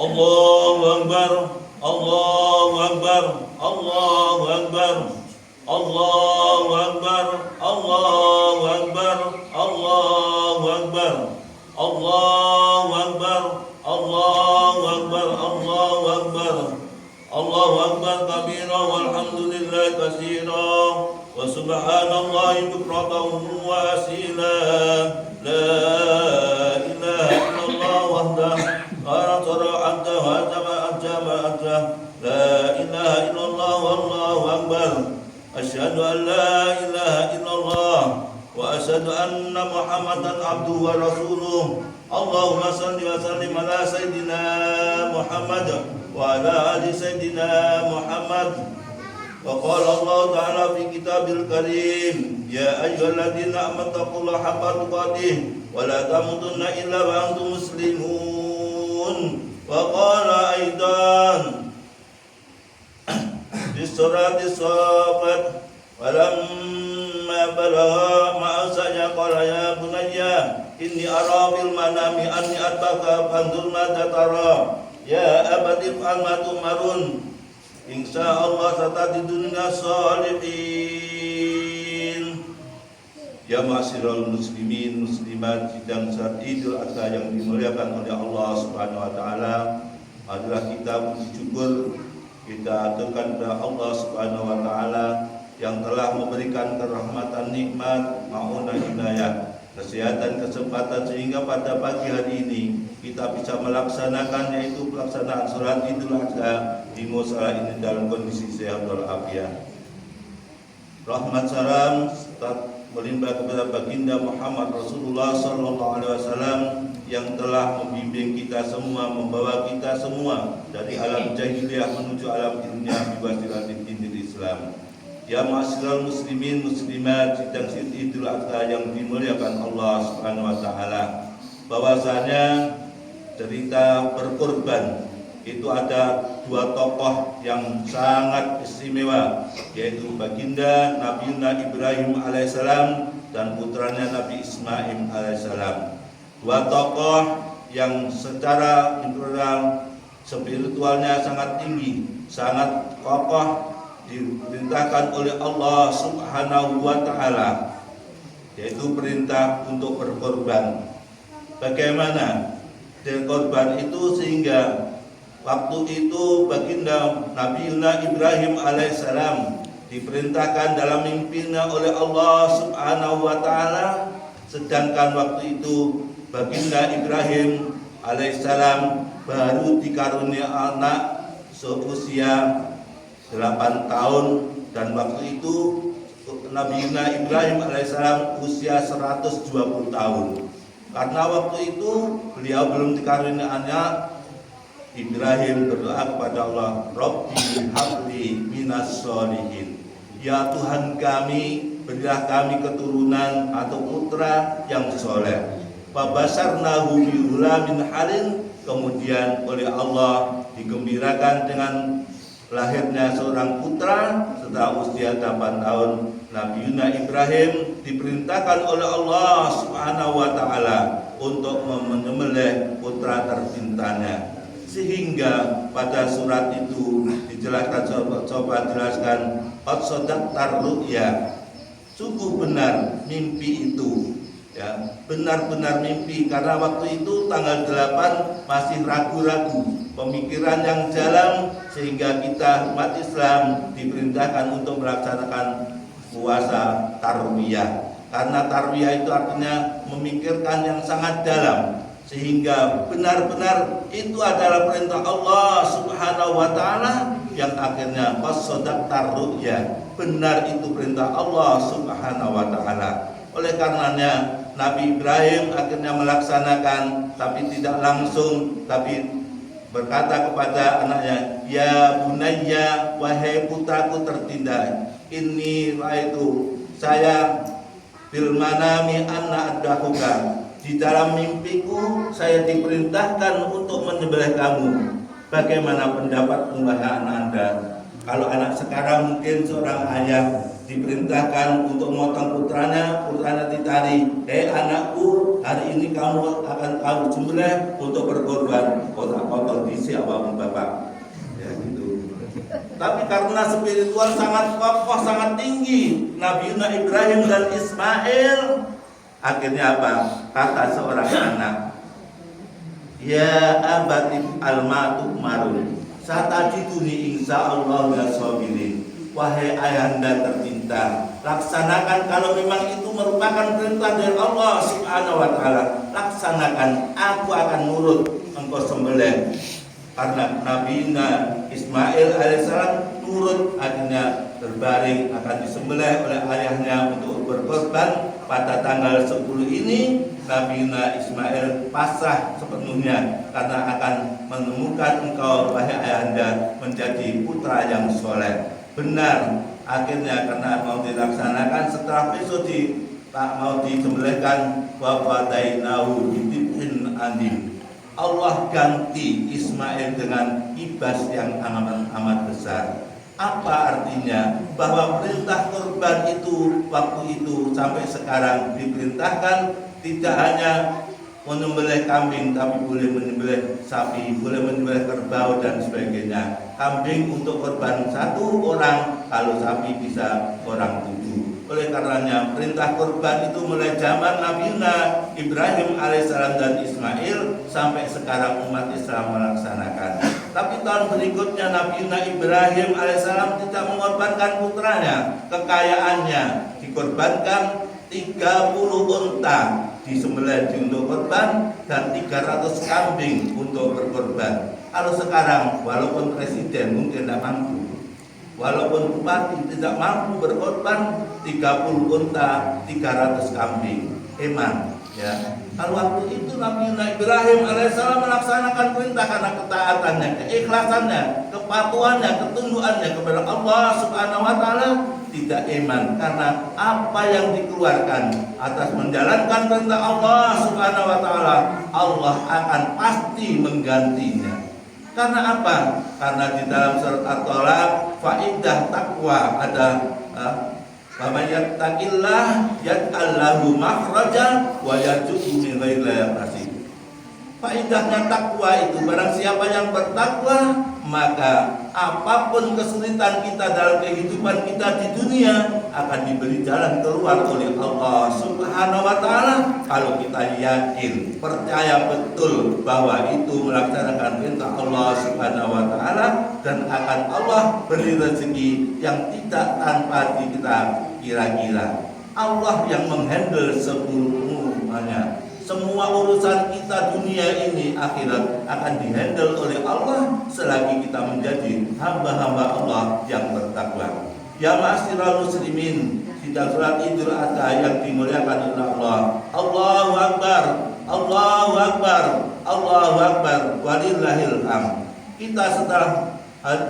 Allahu Akbar, Allahu Akbar, Allahu Akbar, Allahu Akbar, Allahu Akbar, Allahu Akbar, Allahu Akbar, Allahu Akbar, Allahu Akbar, Allahu Akbar kabira walhamdulillah katsira wa subhanallahi bukratan wa asila. La ilaha illallah wahdahu la syarika lahu. La ilaha illallah wallahu akbar. Asyhadu an la ilaha illallah wa asyhadu anna Muhammadan abduhu wa rasuluh. Allahumma shalli wa sallim ala sayyidina Muhammad wa ala ali sayyidina Muhammad. Wa qala Allah ta'ala fi kitabil karim, ya ayyuhalladzina amanu taqullaha haqqa tuqatih wa la tamutunna illa wa antum muslimun. Wa qala aidan di surat as-saffat, walamma balagha ma'asanya qala ya bunayya inni ara fil manami anni atbaka fanzur madza tara ya abati fa'al ma tu'marun insyaallah satajiduna sholihin. Ya ma'asyiral muslimin muslimat, sidang saat Idul Adha yang dimuliakan oleh Allah Subhanahu wa taala, adalah kita puji syukur kita aturkan kepada Allah Subhanahu wa taala yang telah memberikan kerahmatan, nikmat, maunah, hidayah, kesehatan, kesempatan sehingga pada pagi hari ini kita bisa melaksanakan, yaitu pelaksanaan salat Idul Adha di musala ini dalam kondisi sehat walafiat. Rahmat salam melimpah kepada baginda Muhammad Rasulullah sallallahu alaihi wasallam yang telah membimbing kita semua, membawa kita semua dari alam jahiliyah menuju alam dunia biwasilatil dinil Islam. Ya ma'asyiral muslimin muslimat, sidang Idul Adha yang dimuliakan Allah Subhanahu wa taala, bahwasanya cerita berkorban itu ada dua tokoh yang sangat istimewa, yaitu baginda Nabi Ibrahim alaihissalam dan putranya Nabi Ismail alaihissalam. Dua tokoh yang secara intelektual spiritualnya sangat tinggi, sangat kokoh, diperintahkan oleh Allah Subhanahu wa taala, yaitu perintah untuk berkorban. Bagaimana berkorban itu sehingga waktu itu baginda Nabi Ibrahim alaihissalam diperintahkan dalam mimpinya oleh Allah Subhanahu wa taala, sedangkan waktu itu baginda Ibrahim alaihissalam baru dikarunia anak seusia 8 tahun, dan waktu itu Nabi Ibrahim alaihissalam usia 120 tahun. Karena waktu itu beliau belum dikarunia anak, Ibrahim berdoa kepada Allah, Rabbi habli minas sholihin, ya Tuhan kami, berilah kami keturunan atau putra yang soleh. Fabasarnahu bihulamin halin, kemudian oleh Allah digembirakan dengan lahirnya seorang putra setelah usia 8 tahun. Nabi Ibrahim diperintahkan oleh Allah Subhanahu wa taala untuk menyembelih putra tercintanya. Sehingga pada surat itu dijelaskan, coba jelaskan, qad-sadaqtar ru'ya, sungguh benar mimpi itu, ya, benar-benar mimpi. Karena waktu itu tanggal 8 masih ragu-ragu, pemikiran yang jalan, sehingga kita umat Islam diperintahkan untuk melaksanakan puasa tarwiyah. Karena tarwiyah itu artinya memikirkan yang sangat dalam, sehingga benar-benar itu adalah perintah Allah Subhanahu wa taala yang akhirnya qad-sadaqtar ru'ya, benar itu perintah Allah Subhanahu wa taala. Oleh karenanya Nabi Ibrahim akhirnya melaksanakan, tapi tidak langsung, tapi berkata kepada anaknya, ya bunayya, wahai putraku tercinta, ini itu saya bil manami anna addahuka, di dalam mimpiku saya diperintahkan untuk menyembelih kamu. Bagaimana pendapat pembahasan Anda? Kalau anak sekarang mungkin seorang ayah diperintahkan untuk memotong putranya ditarik, anakku, hari ini kamu akan sembelih untuk berkorban, potong disi awakmu bapak. Ya gitu. Tapi karena spiritual sangat kokoh, sangat tinggi Nabi Ibrahim dan Ismail, akhirnya apa? Kata seorang anak, ya abati almatu marun, satajiduni insyaallah ya sabirin. Wahai ayahanda tercinta, laksanakan kalau memang itu merupakan perintah dari Allah Subhanahu wa taala, laksanakan, aku akan nurut engkau sembelih. Karena Nabi Ismail alaihissalam nurut, akhirnya terbaring akan disembelih oleh ayahnya untuk berkorban. Pada tanggal 10 ini Nabi Ismail pasrah sepenuhnya karena akan menemukan engkau wahai ayahanda menjadi putra yang soleh. Benar, akhirnya karena mau dilaksanakan setelah besok tak mau disembelihkan, wa fadainahu bidibhin adim. Allah ganti Ismail dengan ibas yang amat besar. Apa artinya? Bahwa perintah kurban itu waktu itu sampai sekarang diperintahkan tidak hanya menyembelih kambing, tapi boleh menyembelih sapi, boleh menyembelih kerbau dan sebagainya. Kambing untuk korban 1 orang, kalau sapi bisa orang 7. Oleh karenanya perintah kurban itu mulai zaman Nabi Ibrahim alaihissalam dan Ismail sampai sekarang umat Islam melaksanakan. Tapi tahun berikutnya Nabi Ibrahim alaihissalam tidak mengorbankan putranya, kekayaannya dikorbankan 30 unta disembelih untuk korban dan 300 kambing untuk berkorban. Kalau sekarang walaupun presiden mungkin tidak mampu, walaupun bupati tidak mampu berkorban 30 unta, 300 kambing, eman ya. Kalau waktu itu Nabi Ibrahim alaihissalam melaksanakan perintah karena ketaatannya, keikhlasannya, kepatuhannya, ketundukannya kepada Allah Subhanahu wa taala, tidak iman karena apa yang dikeluarkan atas menjalankan perintah Allah Subhanahu wa taala, Allah akan pasti menggantinya. Karena apa? Karena di dalam surat At-Tolak faidah takwa ada faman yattaqillah yaj'al lahu makhrajan wa yarzuqhu min ghairi hisab. Faidahnya takwa itu, barang siapa yang bertakwa, maka apapun kesulitan kita dalam kehidupan kita di dunia akan diberi jalan keluar oleh Allah Subhanahu wa taala kalau kita yakin, percaya betul bahwa itu melaksanakan perintah Allah Subhanahu wa taala, dan akan Allah beri rezeki yang tidak tanpa kita kira-kira. Allah yang menghandle semuanya. Semua urusan kita dunia ini akhirat akan dihandle oleh Allah selagi kita menjadi hamba-hamba Allah yang bertakwa. Ya ma'asyiral muslimin, sidang salat Idul Adha yang dimuliakan oleh Allah. Allahu Akbar, Allahu Akbar, Allahu Akbar, walillahil hamd. Kita setelah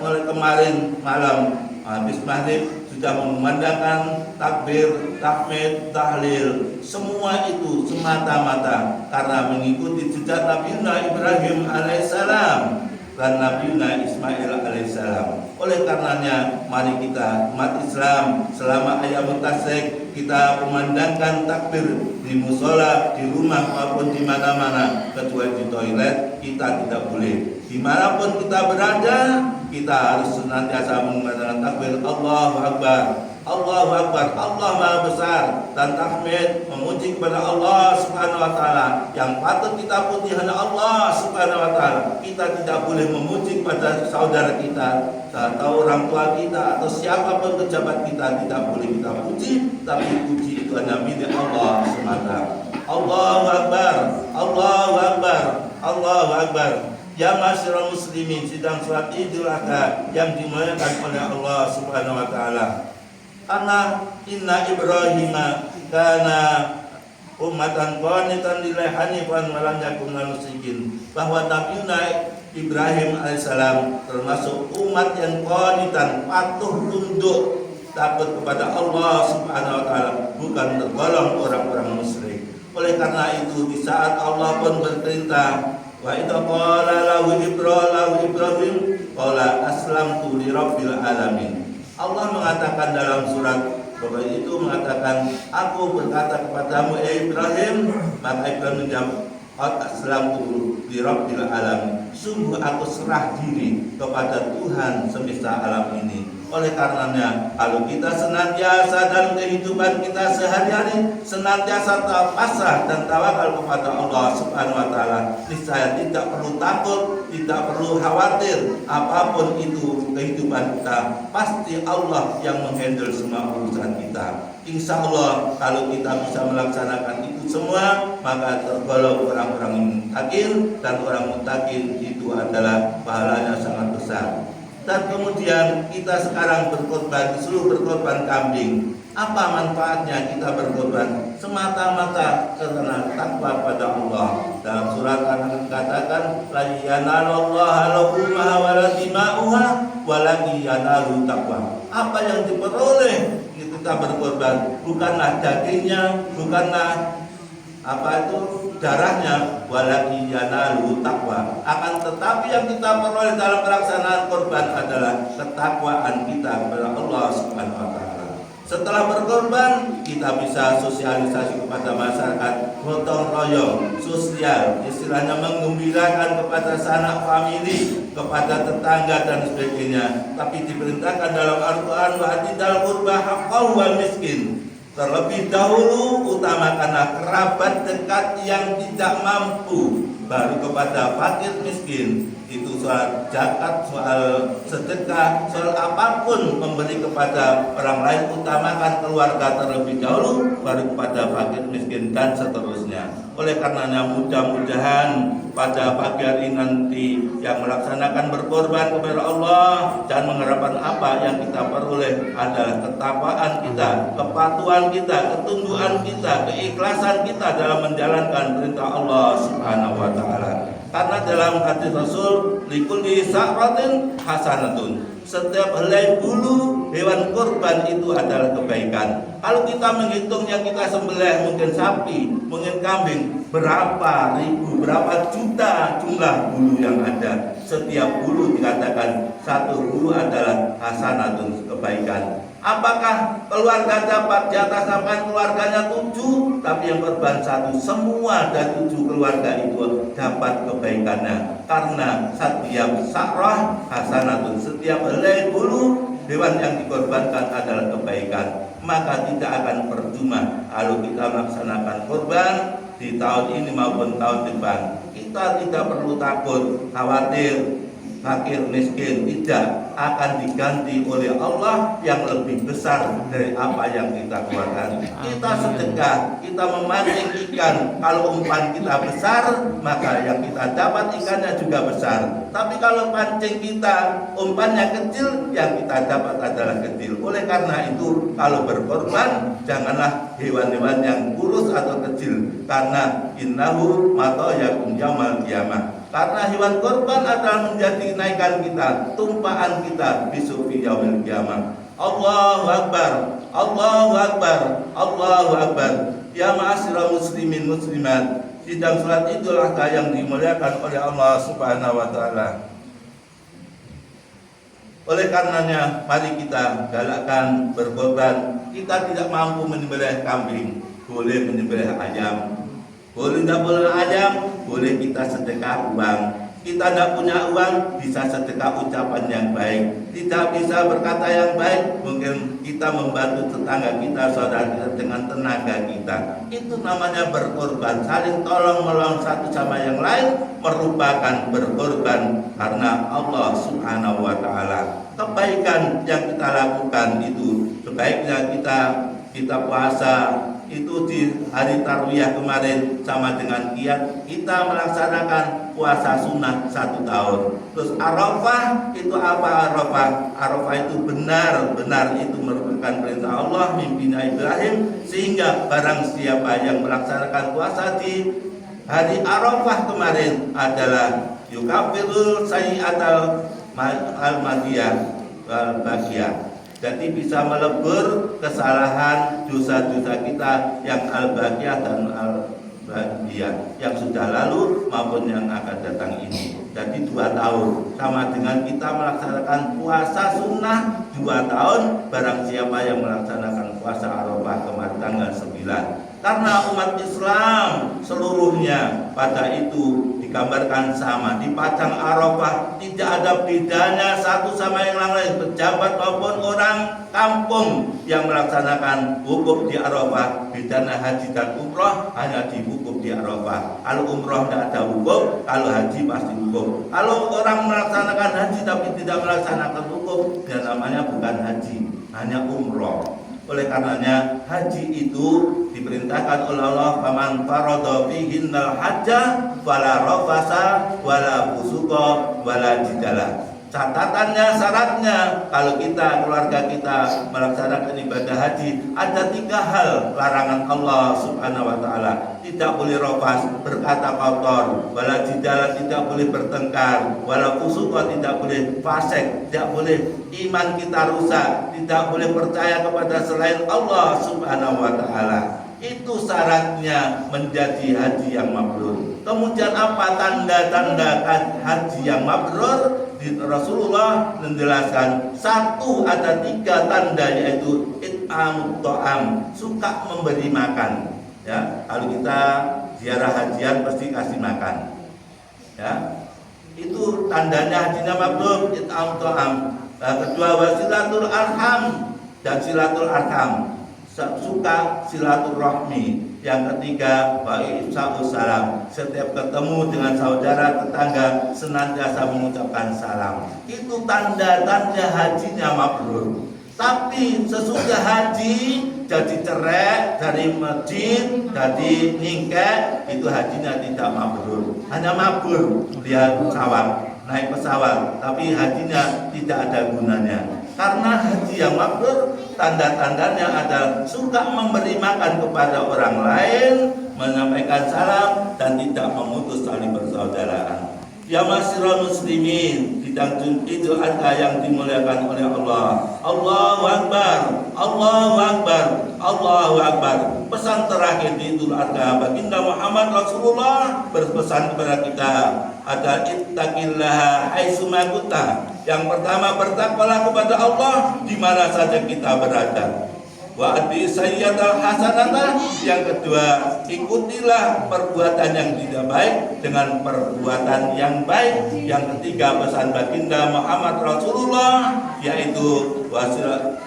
mulai kemarin malam habis maghrib sudah memandangkan takbir, tahmid, tahlil, semua itu semata-mata karena mengikuti jejak Nabi Ibrahim alaihissalam dan Nabi Ismail alaihissalam. Oleh karenanya mari kita umat Islam selama ayam tasyrik kita memandangkan takbir di musola, di rumah maupun di mana-mana, kecuali di toilet kita tidak boleh. Dimanapun kita berada, kita harus senantiasa mengatakan takbir Allahu Akbar, Allahu Akbar, Allah Maha Besar, dan tahmid memuji kepada Allah Subhanahu wa taala. Yang patut kita puji hanya Allah Subhanahu wa taala. Kita tidak boleh memuji pada saudara kita atau orang tua kita atau siapapun pejabat kita, tidak boleh kita puji, tapi puji itu hanya milik Allah semata. Allahu Akbar, Allahu Akbar, Allahu Akbar. Ya ma'asyiral muslimin, sidang salat Idul Adha yang dimuliakan oleh Allah Subhanahu wa taala. Karena inna Ibrahim kana ummatan qanitan lillahi hanifan wa lam yakun minal musyrikin. Bahwa Nabi Ibrahim alaihissalam termasuk umat yang qanitan, patuh tunduk, takut kepada Allah Subhanahu wa taala, bukan tergolong orang-orang musyrik. Oleh karena itu di saat Allah pun berperintah, wa idza qala lahu Ibrahim qala aslamtu li rabbil alamin. Allah mengatakan dalam surat Kepada itu mengatakan, aku berkata kepadamu Ibrahim, maka Ibrahim menjawab, aslamtu li rabbil alam, sungguh aku serah diri kepada Tuhan semesta alam ini. Oleh karenanya, kalau kita senantiasa dalam kehidupan kita sehari-hari senantiasa pasrah dan tawakal kepada Allah Subhanahu wa taala, niscaya tidak perlu takut, tidak perlu khawatir apapun itu kehidupan kita, pasti Allah yang menghandle semua urusan kita. Insya Allah kalau kita bisa melaksanakan itu semua, maka tergolong orang-orang muttaqin, dan orang muttaqin itu adalah pahalanya sangat besar. Dan kemudian kita sekarang berkorban, disuruh berkorban kambing. Apa manfaatnya kita berkorban? Semata-mata karena takwa pada Allah. Dalam surat An-Nahl dikatakan, la yanalallaha luhumuha wala dima'uha walakin yanalu taqwa. Apa yang diperoleh kita berkorban bukanlah dagingnya, bukanlah darahnya, walakin yanalu taqwa. Akan tetapi yang kita peroleh dalam pelaksanaan korban adalah ketakwaan kita kepada Allah Subhanahu wa taala. Setelah berkorban, kita bisa sosialisasi kepada masyarakat, gotong royong, sosial, istilahnya menggembirakan kepada sanak famili, kepada tetangga dan sebagainya. Tapi diperintahkan dalam Al-Quran, wa atidal qurba haqqahu wal miskin. Terlebih dahulu utamakanlah kerabat dekat yang tidak mampu, baru kepada fakir miskin. Itu soal zakat, soal sedekah, soal apapun memberi kepada orang lain, utamakan keluarga terlebih dahulu, baru kepada fakir miskin dan seterusnya. Oleh karenanya mudah-mudahan pada pagi hari nanti yang melaksanakan berkorban kepada Allah, dan mengharapkan apa yang kita peroleh adalah ketakwaan kita, kepatuhan kita, ketundukan kita, keikhlasan kita dalam menjalankan perintah Allah Subhanahu wa taala. Karena dalam hadis Rasul, likulli sa'ratin hasanatun, setiap helai bulu hewan kurban itu adalah kebaikan. Kalau kita menghitung yang kita sembelih, mungkin sapi, mungkin kambing, berapa ribu, berapa juta jumlah bulu yang ada. Setiap bulu dikatakan satu bulu adalah hasanatun, kebaikan. Apakah keluarga dapat? Di atas sampai keluarganya 7, tapi yang korban 1, semua dari 7 keluarga itu dapat kebaikannya. Karena setiap sakrah hasanatun, setiap helai bulu hewan yang dikorbankan adalah kebaikan. Maka tidak akan percuma kalau kita melaksanakan korban di tahun ini maupun tahun depan. Kita tidak perlu takut, khawatir, fakir miskin, tidak, akan diganti oleh Allah yang lebih besar dari apa yang kita keluarkan. Kita sedekah, kita memancing ikan, kalau umpan kita besar, maka yang kita dapat ikannya juga besar. Tapi kalau pancing kita umpannya kecil, yang kita dapat adalah kecil. Oleh karena itu, kalau berkorban, janganlah hewan-hewan yang kurus atau kecil, karena innahu matoyakum yaumal qiyamah. Karena hewan korban adalah menjadi kenaikan kita, tumpaan kita besok di yaumil qiyamah. Allahu Akbar, Allahu Akbar, Allahu Akbar. Ya ma'asyiral muslimin muslimat, sidang salat Idul Adha yang dimuliakan oleh Allah Subhanahu wa taala. Oleh karenanya, mari kita galakkan berkorban. Kita tidak mampu menyembelih kambing, boleh menyembelih ayam. Boleh tidak boleh ayam, boleh kita sedekah uang. Kita tidak punya uang, bisa sedekah ucapan yang baik. Tidak bisa berkata yang baik, mungkin kita membantu tetangga kita, saudara kita dengan tenaga kita. Itu namanya berkorban, saling tolong menolong satu sama yang lain, merupakan berkorban karena Allah Subhanahu wa taala. Kebaikan yang kita lakukan itu, sebaiknya kita puasa. Itu di hari Tarwiyah kemarin sama dengan kiat kita melaksanakan puasa sunnah 1 tahun. Terus Arafah itu apa? Arafah itu benar itu merupakan perintah Allah, mimpinya Ibrahim, sehingga barang siapa yang melaksanakan puasa di hari Arafah kemarin adalah yukafirul sayyi'atal al-madiyah wal bagiyah. Jadi bisa melebur kesalahan dosa-dosa kita yang al-baqiyah dan al-baqiyah yang sudah lalu maupun yang akan datang ini. Jadi 2 tahun sama dengan kita melaksanakan puasa sunnah 2 tahun. Barang siapa yang melaksanakan puasa Arafah kemarin tanggal 9. Karena umat Islam seluruhnya pada itu digambarkan sama. Di padang Arafah tidak ada bedanya satu sama yang lain, pejabat maupun orang kampung yang melaksanakan wukuf di Arafah. Bedanya haji dan umroh hanya di wukuf di Arafah. Kalau umroh tidak ada wukuf, kalau haji pasti wukuf. Kalau orang melaksanakan haji tapi tidak melaksanakan wukuf, dia namanya bukan haji, hanya umroh. Oleh karenanya haji itu diperintahkan oleh Allah, faman farada fihinnal hajja fala rafasa wala fusuqa wala jidala. Catatannya, syaratnya kalau kita, keluarga kita melaksanakan ibadah haji, ada 3 hal larangan Allah Subhanahu wa taala. Tidak boleh rafas, berkata kotor, wala jidala, tidak boleh bertengkar, wala fusuqa, tidak boleh fasik, tidak boleh iman kita rusak, tidak boleh percaya kepada selain Allah Subhanahu wa taala. Itu syaratnya menjadi haji yang mabrur. Kemudian apa tanda-tanda haji yang mabrur? Rasulullah menjelaskan ada 3 tanda, yaitu it'amut ta'am, suka memberi makan. Ya, kalau kita ziarah hajian pasti kasih makan. Ya, itu tandanya hajinya mabrur, it'amut ta'am. Kedua, wasilatul arham, dan silatul arham, suka silaturahmi. Yang ketiga, wa'ifsa'us salam, setiap ketemu dengan saudara tetangga senantiasa mengucapkan salam. Itu tanda-tanda hajinya mabrur. Tapi sesudah haji jadi cerai dari masjid, jadi ningkek, itu hajinya tidak mabrur. Hanya mabrur dia pesawat, naik pesawat, tapi hajinya tidak ada gunanya. Karena haji yang mabrur tanda-tandanya adalah suka memberi makan kepada orang lain, menyampaikan salam, dan tidak memutus tali persaudaraan. Ya masyiral muslimin, di Idul Adha yang dimuliakan oleh Allah. Allahu Akbar, Allahu Akbar, Allahu Akbar. Pesan terakhir di Idul Adha, baginda Muhammad Rasulullah berpesan kepada kita, ada ittaqillaha haitsuma kunta. Yang pertama, bertakwalah kepada Allah di mana saja kita berada. Wa ati sayyatal hasanata. Yang kedua, ikutilah perbuatan yang tidak baik dengan perbuatan yang baik. Yang ketiga, pesan baginda Muhammad Rasulullah, yaitu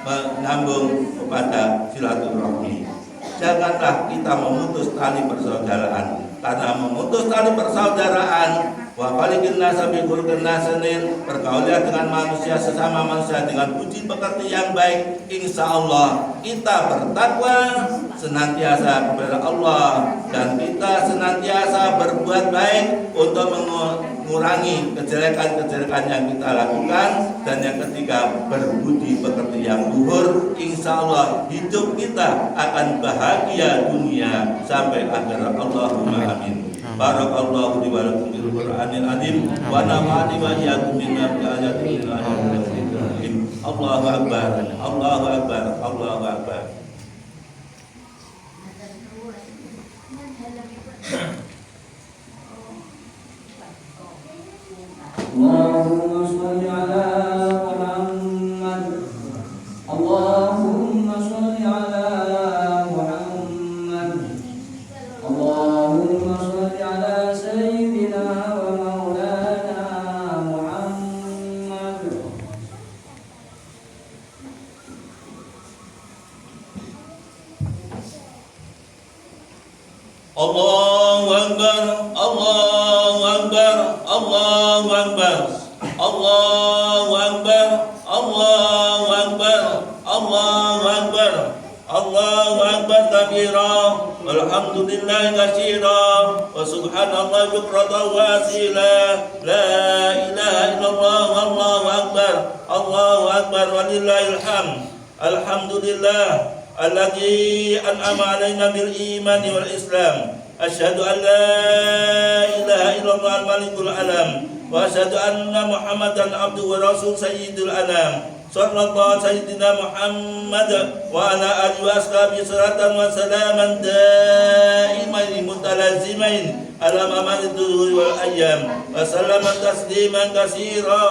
menyambung kepada silaturahmi. Janganlah kita memutus tali persaudaraan, karena memutus tali persaudaraan, wa khaliqin nasa bi khuluqin hasanin, bergaulilah dengan manusia sesama manusia dengan budi pekerti yang baik. Insya Allah kita bertakwa senantiasa kepada Allah, dan kita senantiasa berbuat baik untuk mengurangi kejelekan-kejelekan yang kita lakukan. Dan yang ketiga, berbudi pekerti yang luhur. Insya Allah hidup kita akan bahagia dunia sampai akhirat. Allahumma amin. Barakallahu li wa lakum bil Qur'anil azim wa nafa'ani wa iyyakum bima fi ayatil alamin. Allahu akbar, Allahu akbar, Allahu akbar. Allahumma shalli ala Muhammad. Allahumma shalli ala Muhammad. Allahumma shalli ala sayyidina wa maulana Muhammad. Allahu akbar, Allahu akbar, Allahu akbar, Allahu akbar, Allahu akbar, Allahu akbar, Allahu akbar kabira, walhamdulillahi katsira, wa subhanallahi bukratan wa asila, la ilaha illallah, wallahu akbar, Allahu akbar, walillahil hamd. Alhamdulillah alladzi an'ama 'alaina bil imani wal islam. Asyhadu an la ilaha illallah al-malikul alam, wa asyhadu anna Muhammadan abduhu wa rasul sayyidul anam. Sallallahu sayyidina Muhammad wa ala alihi wa ashabihi salatan wa salaman daimain mutalazimain ala mamadihi wal ayyam wa sallama tasliman katsira.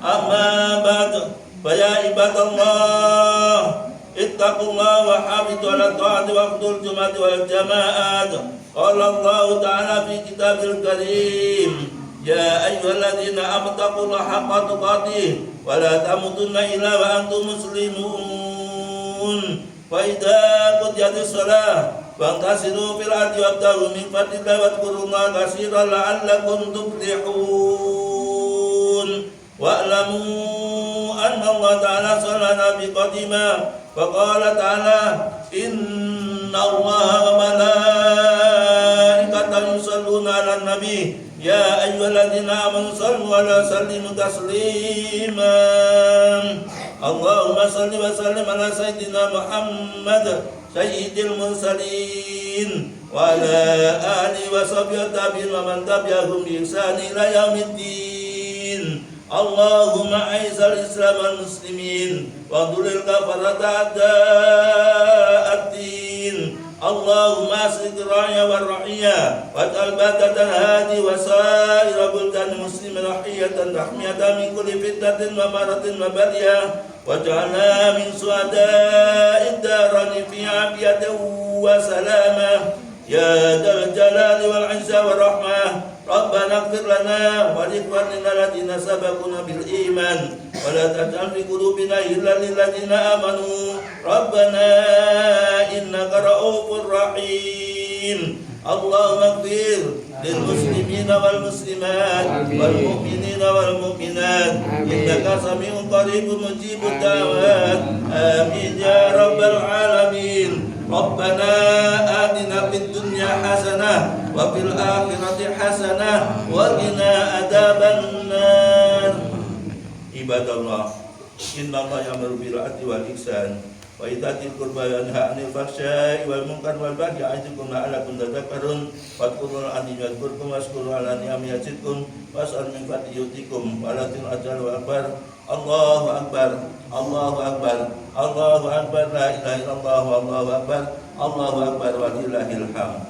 Amma ba'd, fa ya ibadallah, ittaqullaha wa hafizu ala ta'ati waqtul jum'ati wal jama'at. Qala Allah ta'ala fi kitabil karim, ya ayyuhalladzina amanu taqullaha haqqa tuqatih wa la tamutunna illa wa antum muslimun. Fa idza qudiyatis shalah fantasiru fil ardi wabtaghu min fadlillahi wadhkurullaha katsiran la'allakum tuflihun. Wa'lamu anna Allah ta'ala salana bi qadima faqala ta'ala inna Allah wa malaikatahu yusalluna 'alan nabi ya ayyuhalladzina amanu sallu 'alaihi wa sallimu taslima. Allahumma salli wa sallim ala sayyidina Muhammad sayyidil mursalin wa ala alihi wa sahbihi tabi'in wa man tabi'ahum bi ihsan ila yaumiddin. Allahumma a'izzal islam wal muslimin wa dhurril kafarata a'da'ad-din. Allahumma asrid ra'ya wal ra'iyya wa talbatatan hadi wa sa'ira buldan muslimin rahiyatan rahmiyatan min kulli fitnatin wa maratin wa baliyah wa ja'alna min su'ada'id darani fi afiyatin wa salamah ya dzal jalali wal 'izza war rahmah. Rabbana ighfir lana wa li ikhwanina alladziina sabaquna bil iman wa la taj'al fi qulubina ghillan lil ladziina amanu Rabbana innaka ra'ufur rahim. Allahumma ighfir lil muslimina wal muslimat wal mu'minina wal mu'minat innaka samii'un qariibun mujibud da'wat. Amin ya rabbal alamin. Rabbana atina fid dunya hasanah wa fil akhirati hasanah wa qina adzabannar. Ibadallah, innallaha ya'muru bil 'adli wal ihsan wa itaa'il qurba wa yanha 'anil fahsya'i wal munkari wal baghi ya'idukum la'allakum tadhakkarun. Wadhkurullaha yadhkurkum washkuru 'ala ni'amihi yazidkum was'al min fadlihi yu'tikum wa la ta'jalu akbar. Allahu akbar, Allahu akbar, Allahu akbar, la ilaha illallah, Allahu akbar, Allahu akbar wa lillahil hamd.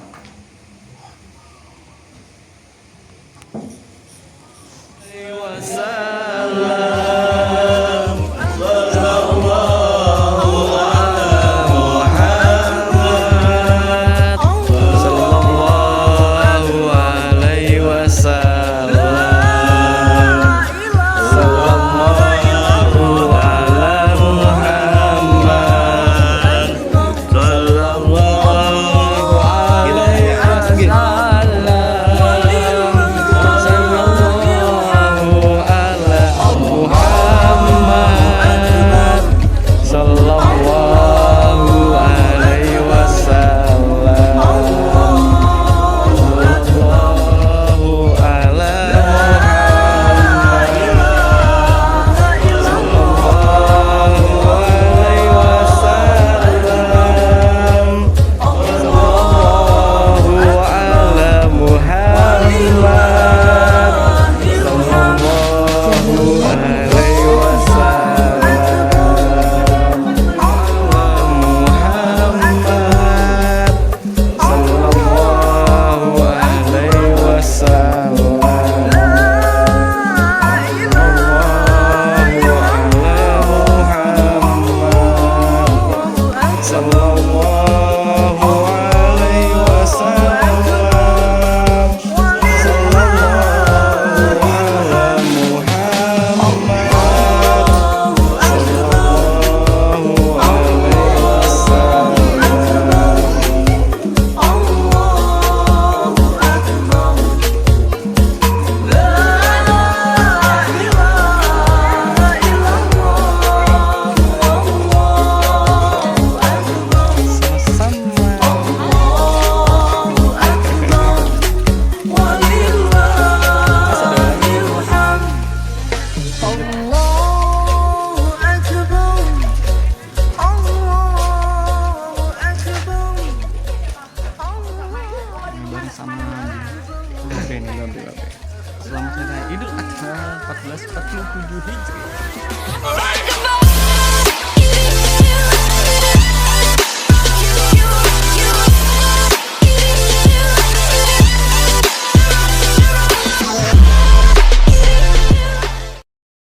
Selamat Hari Raya Idul Adha 1447 Hijriah.